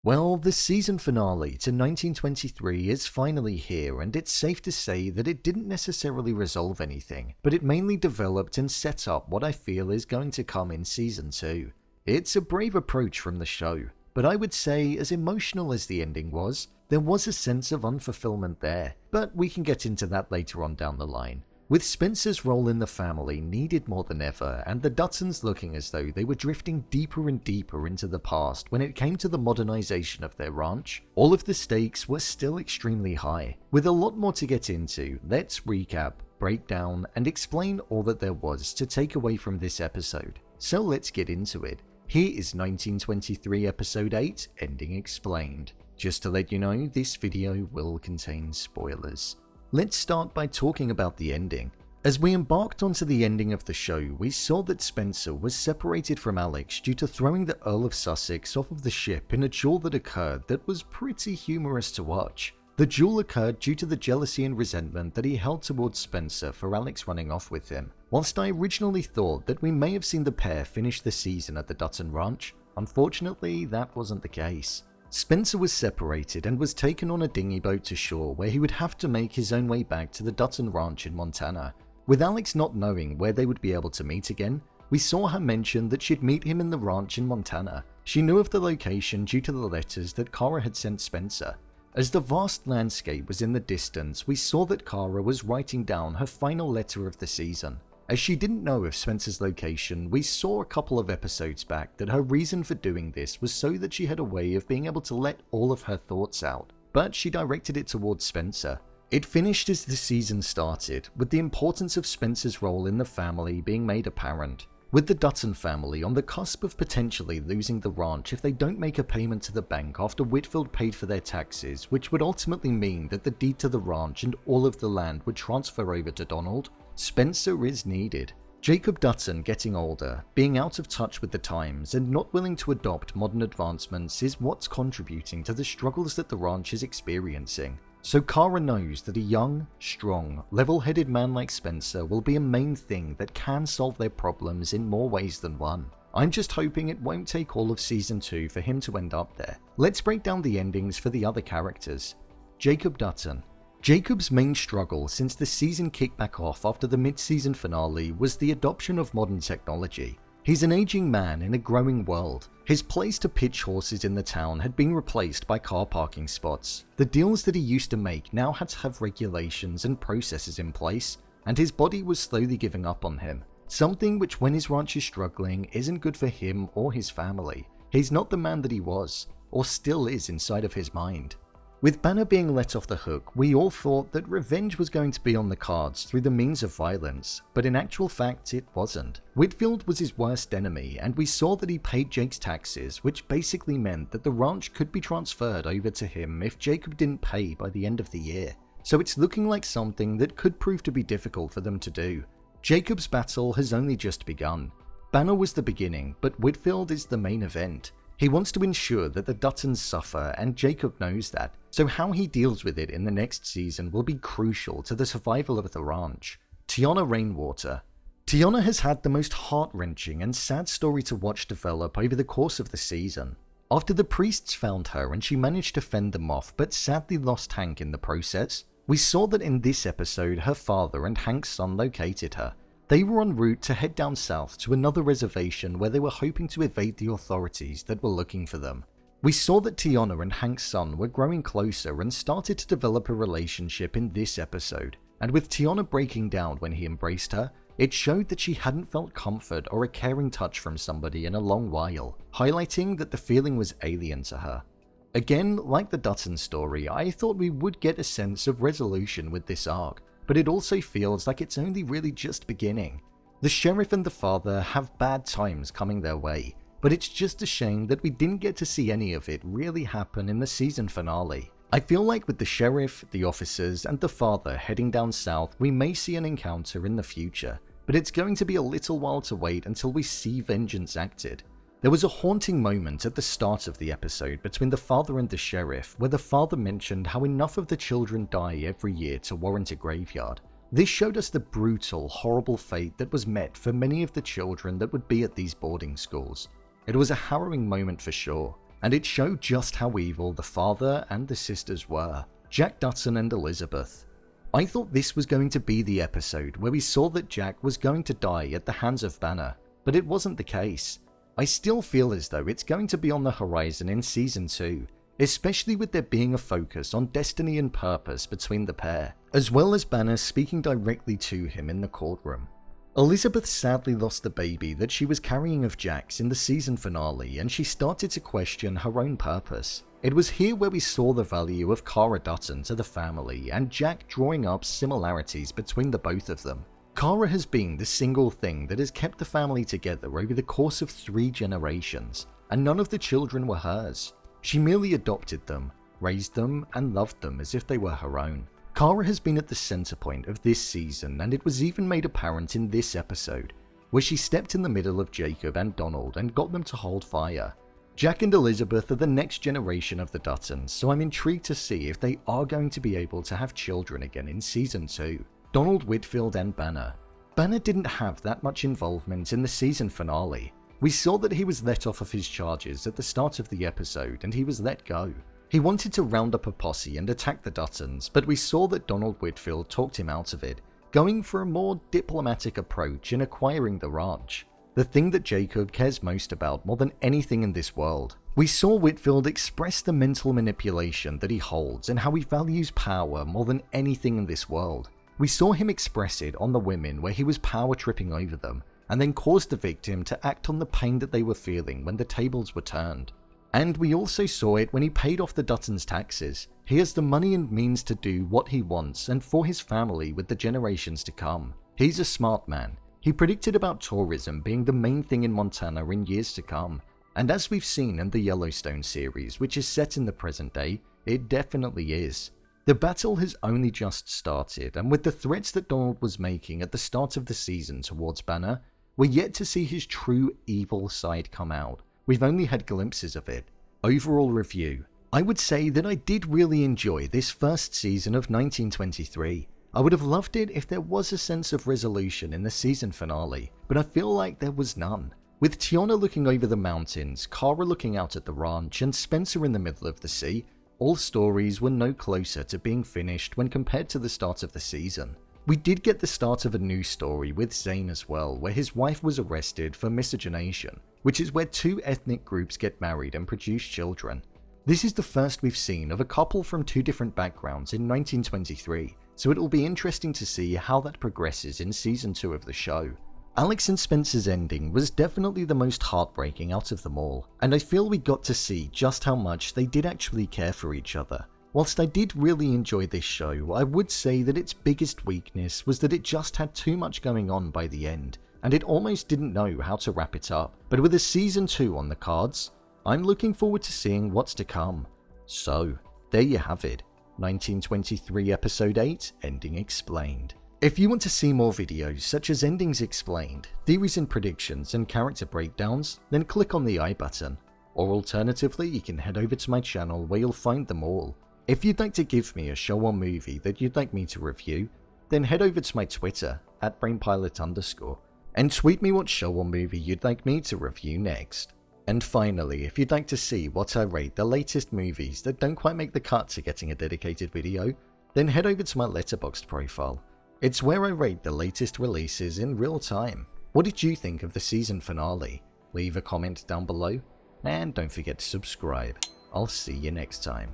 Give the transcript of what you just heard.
Well, the season finale to 1923 is finally here, and it's safe to say that it didn't necessarily resolve anything, but it mainly developed and set up what I feel is going to come in season 2. It's a brave approach from the show, but I would say as emotional as the ending was, there was a sense of unfulfillment there, but we can get into that later on down the line. With Spencer's role in the family needed more than ever, and the Duttons looking as though they were drifting deeper and deeper into the past when it came to the modernization of their ranch, all of the stakes were still extremely high. With a lot more to get into, let's recap, break down, and explain all that there was to take away from this episode. So let's get into it. Here is 1923 episode 8, Ending Explained. Just to let you know, this video will contain spoilers. Let's start by talking about the ending. As we embarked onto the ending of the show, we saw that Spencer was separated from Alex due to throwing the Earl of Sussex off of the ship in a duel that occurred that was pretty humorous to watch. The duel occurred due to the jealousy and resentment that he held towards Spencer for Alex running off with him. Whilst I originally thought that we may have seen the pair finish the season at the Dutton Ranch, unfortunately that wasn't the case. Spencer was separated and was taken on a dinghy boat to shore where he would have to make his own way back to the Dutton Ranch in Montana. With Alex not knowing where they would be able to meet again, we saw her mention that she'd meet him in the ranch in Montana. She knew of the location due to the letters that Cara had sent Spencer. As the vast landscape was in the distance, we saw that Cara was writing down her final letter of the season. As she didn't know of Spencer's location, we saw a couple of episodes back that her reason for doing this was so that she had a way of being able to let all of her thoughts out, but she directed it towards Spencer. It finished as the season started, with the importance of Spencer's role in the family being made apparent. With the Dutton family on the cusp of potentially losing the ranch if they don't make a payment to the bank after Whitfield paid for their taxes, which would ultimately mean that the deed to the ranch and all of the land would transfer over to Donald, Spencer is needed. Jacob Dutton getting older, being out of touch with the times, and not willing to adopt modern advancements is what's contributing to the struggles that the ranch is experiencing. So Cara knows that a young, strong, level-headed man like Spencer will be a main thing that can solve their problems in more ways than one. I'm just hoping it won't take all of season 2 for him to end up there. Let's break down the endings for the other characters. Jacob Dutton. Jacob's main struggle since the season kicked back off after the mid-season finale was the adoption of modern technology. He's an aging man in a growing world. His place to pitch horses in the town had been replaced by car parking spots. The deals that he used to make now had to have regulations and processes in place, and his body was slowly giving up on him. Something which, when his ranch is struggling, isn't good for him or his family. He's not the man that he was, or still is inside of his mind. With Banner being let off the hook, we all thought that revenge was going to be on the cards through the means of violence, but in actual fact it wasn't. Whitfield was his worst enemy, and we saw that he paid Jake's taxes, which basically meant that the ranch could be transferred over to him if Jacob didn't pay by the end of the year. So it's looking like something that could prove to be difficult for them to do. Jacob's battle has only just begun. Banner was the beginning, but Whitfield is the main event. He wants to ensure that the Duttons suffer, and Jacob knows that, so how he deals with it in the next season will be crucial to the survival of the ranch. Teonna Rainwater. Teonna has had the most heart-wrenching and sad story to watch develop over the course of the season. After the priests found her and she managed to fend them off but sadly lost Hank in the process, we saw that in this episode her father and Hank's son located her. They were en route to head down south to another reservation where they were hoping to evade the authorities that were looking for them. We saw that Teonna and Hank's son were growing closer and started to develop a relationship in this episode, and with Teonna breaking down when he embraced her, it showed that she hadn't felt comfort or a caring touch from somebody in a long while, highlighting that the feeling was alien to her. Again, like the Dutton story, I thought we would get a sense of resolution with this arc, but it also feels like it's only really just beginning. The sheriff and the father have bad times coming their way, but it's just a shame that we didn't get to see any of it really happen in the season finale. I feel like with the sheriff, the officers, and the father heading down south, we may see an encounter in the future, but it's going to be a little while to wait until we see vengeance acted. There was a haunting moment at the start of the episode between the father and the sheriff where the father mentioned how enough of the children die every year to warrant a graveyard. This showed us the brutal, horrible fate that was met for many of the children that would be at these boarding schools. It was a harrowing moment for sure. and it showed just how evil the father and the sisters were, Jack Dutton and Elizabeth. I thought this was going to be the episode where we saw that Jack was going to die at the hands of Banner, but it wasn't the case. I still feel as though it's going to be on the horizon in Season 2, especially with there being a focus on destiny and purpose between the pair, as well as Banner speaking directly to him in the courtroom. Elizabeth sadly lost the baby that she was carrying of Jack's in the season finale, and she started to question her own purpose. It was here where we saw the value of Cara Dutton to the family, and Jack drawing up similarities between the both of them. Cara has been the single thing that has kept the family together over the course of 3 generations, and none of the children were hers. She merely adopted them, raised them, and loved them as if they were her own. Cara has been at the center point of this season, and it was even made apparent in this episode, where she stepped in the middle of Jacob and Donald and got them to hold fire. Jack and Elizabeth are the next generation of the Duttons, so I'm intrigued to see if they are going to be able to have children again in Season 2. Donald Whitfield and Banner. Banner didn't have that much involvement in the season finale. We saw that he was let off of his charges at the start of the episode, and he was let go. He wanted to round up a posse and attack the Duttons, but we saw that Donald Whitfield talked him out of it, going for a more diplomatic approach in acquiring the ranch, the thing that Jacob cares most about more than anything in this world. We saw Whitfield express the mental manipulation that he holds and how he values power more than anything in this world. We saw him express it on the women where he was power tripping over them, and then caused the victim to act on the pain that they were feeling when the tables were turned. And we also saw it when he paid off the Duttons' taxes. He has the money and means to do what he wants and for his family with the generations to come. He's a smart man. He predicted about tourism being the main thing in Montana in years to come. And as we've seen in the Yellowstone series, which is set in the present day, it definitely is. The battle has only just started, and with the threats that Donald was making at the start of the season towards Banner, we're yet to see his true evil side come out. We've only had glimpses of it. Overall review. I would say that I did really enjoy this first season of 1923. I would have loved it if there was a sense of resolution in the season finale, but I feel like there was none. With Teonna looking over the mountains, Cara looking out at the ranch, and Spencer in the middle of the sea, all stories were no closer to being finished when compared to the start of the season. We did get the start of a new story with Zane as well, where his wife was arrested for miscegenation, which is where 2 ethnic groups get married and produce children. This is the first we've seen of a couple from 2 different backgrounds in 1923, so it'll be interesting to see how that progresses in Season 2 of the show. Alex and Spencer's ending was definitely the most heartbreaking out of them all, and I feel we got to see just how much they did actually care for each other. Whilst I did really enjoy this show, I would say that its biggest weakness was that it just had too much going on by the end, and it almost didn't know how to wrap it up. But with a Season 2 on the cards, I'm looking forward to seeing what's to come. So, there you have it, 1923 Episode 8, Ending Explained. If you want to see more videos such as Endings Explained, Theories and Predictions, and Character Breakdowns, then click on the I button. Or alternatively, you can head over to my channel where you'll find them all. If you'd like to give me a show or movie that you'd like me to review, then head over to my Twitter, @brainpilot_, and tweet me what show or movie you'd like me to review next. And finally, if you'd like to see what I rate the latest movies that don't quite make the cut to getting a dedicated video, then head over to my Letterboxd profile. It's where I rate the latest releases in real time. What did you think of the season finale? Leave a comment down below, and don't forget to subscribe. I'll see you next time.